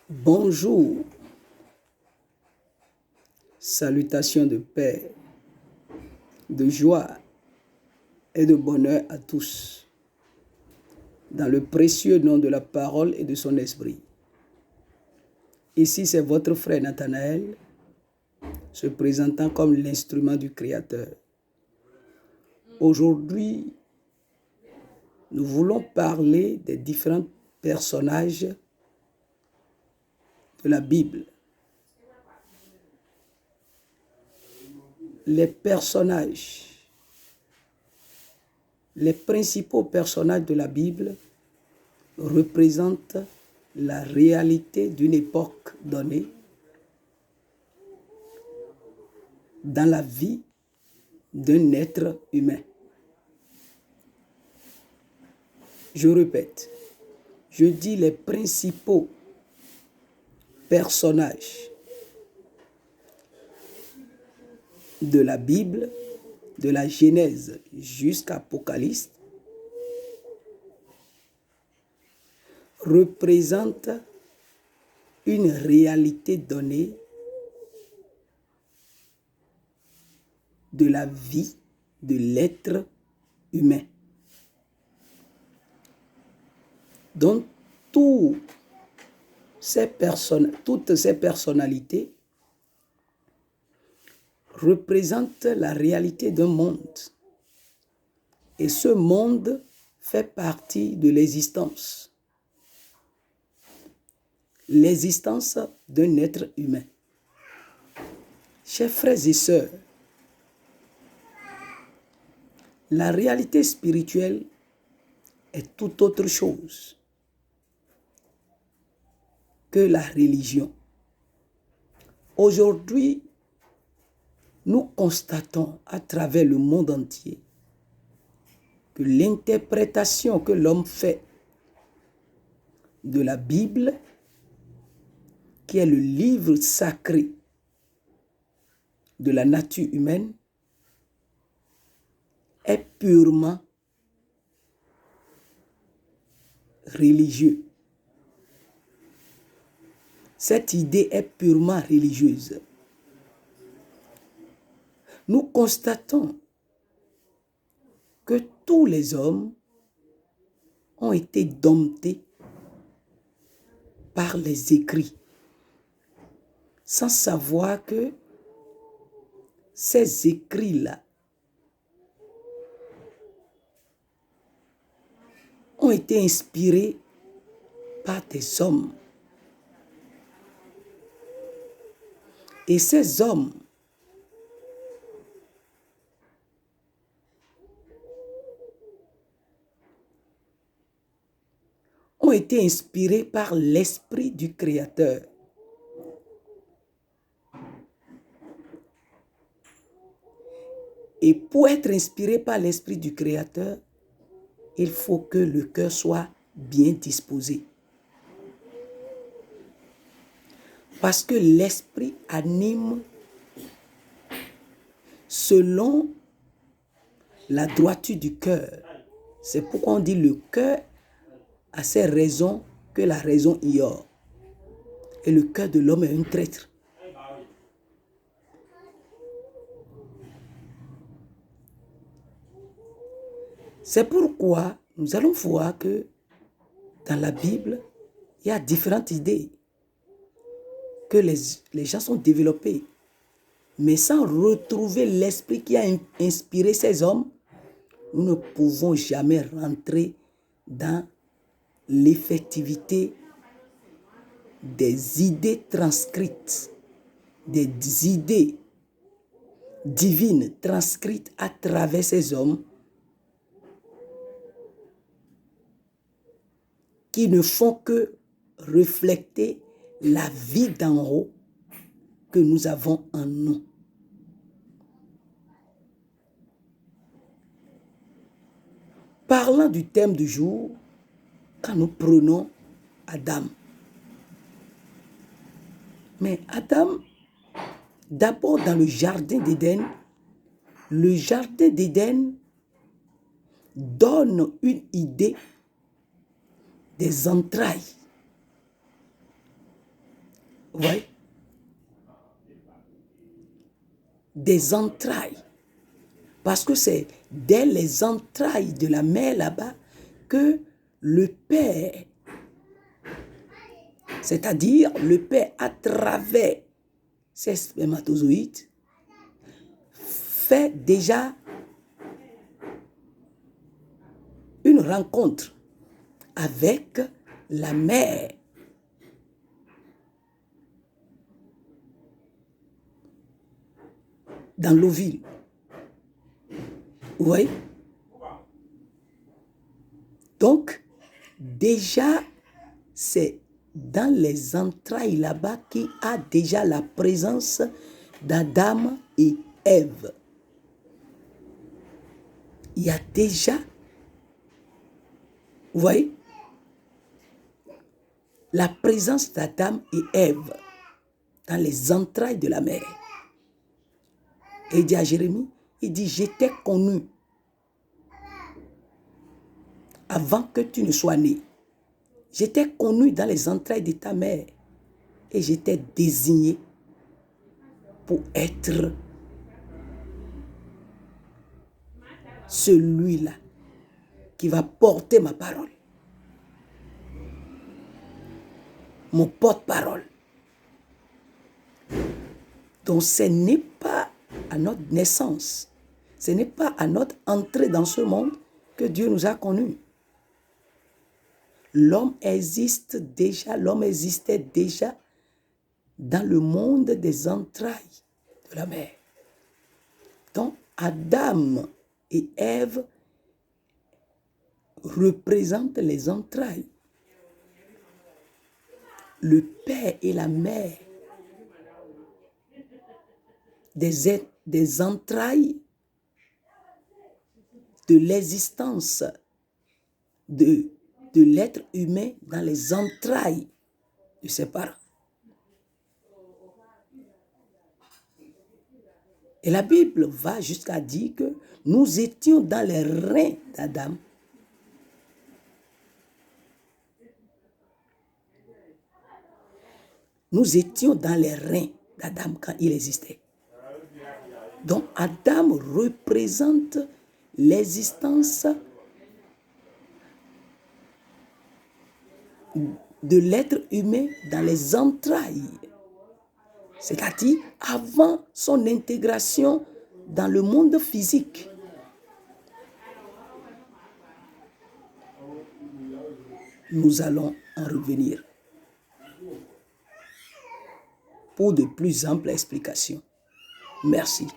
Bonjour, salutations de paix, de joie et de bonheur à tous, dans le précieux nom de la parole et de son esprit. Ici, c'est votre frère Nathanaël, se présentant comme l'instrument du Créateur. Aujourd'hui, nous voulons parler des différents personnages de la Bible. Les principaux personnages de la Bible représentent la réalité d'une époque donnée dans la vie d'un être humain. Je répète, je dis les principaux personnages de la Bible, de la Genèse jusqu'à Apocalypse, représentent une réalité donnée de la vie de l'être humain. Donc, toutes ces personnalités représentent la réalité d'un monde. Et ce monde fait partie de l'existence d'un être humain. Chers frères et sœurs, la réalité spirituelle est tout autre chose que la religion. Aujourd'hui, nous constatons à travers le monde entier que l'interprétation que l'homme fait de la Bible, qui est le livre sacré de la nature humaine, est purement religieux. Cette idée est purement religieuse. Nous constatons que tous les hommes ont été domptés par les écrits, sans savoir que ces écrits-là ont été inspirés par des hommes. Et ces hommes ont été inspirés par l'esprit du Créateur. Et pour être inspiré par l'esprit du Créateur, il faut que le cœur soit bien disposé. Parce que l'esprit anime selon la droiture du cœur. C'est pourquoi on dit le cœur a ses raisons que la raison ignore. Et le cœur de l'homme est un traître. C'est pourquoi nous allons voir que dans la Bible, il y a différentes idées que les gens sont développés. Mais sans retrouver l'esprit qui a inspiré ces hommes, nous ne pouvons jamais rentrer dans l'effectivité des idées transcrites, des idées divines transcrites à travers ces hommes qui ne font que refléter la vie d'en haut que nous avons en nous. Parlant du thème du jour, quand nous prenons Adam. Mais Adam, d'abord dans le jardin d'Éden donne une idée des entrailles Vous voyez? Des entrailles. Parce que c'est dès les entrailles de la mère là-bas que le Père, c'est-à-dire le Père à travers ces spermatozoïdes, fait déjà une rencontre avec la mère. Dans l'ovule. Vous voyez? Donc, déjà, c'est dans les entrailles là-bas qu'il y a déjà la présence d'Adam et Ève. Il y a déjà, vous voyez, la présence d'Adam et Ève dans les entrailles de la mère. Et il dit à Jérémie, il dit, je t'ai connu avant que tu ne sois né. Je t'ai connu dans les entrailles de ta mère et je t'ai désigné pour être celui-là qui va porter ma parole. Mon porte-parole. Donc ce n'est pas à notre naissance, ce n'est pas à notre entrée dans ce monde que Dieu nous a connus. L'homme existe déjà, l'homme existait déjà dans le monde des entrailles de la mère. Donc Adam et Ève représentent les entrailles. Le père et la mère des entrailles de l'existence de l'être humain dans les entrailles de ses parents. Et la Bible va jusqu'à dire que nous étions dans les reins d'Adam. Nous étions dans les reins d'Adam quand il existait. Donc Adam représente l'existence de l'être humain dans les entrailles. C'est-à-dire avant son intégration dans le monde physique. Nous allons en revenir pour de plus amples explications. Merci.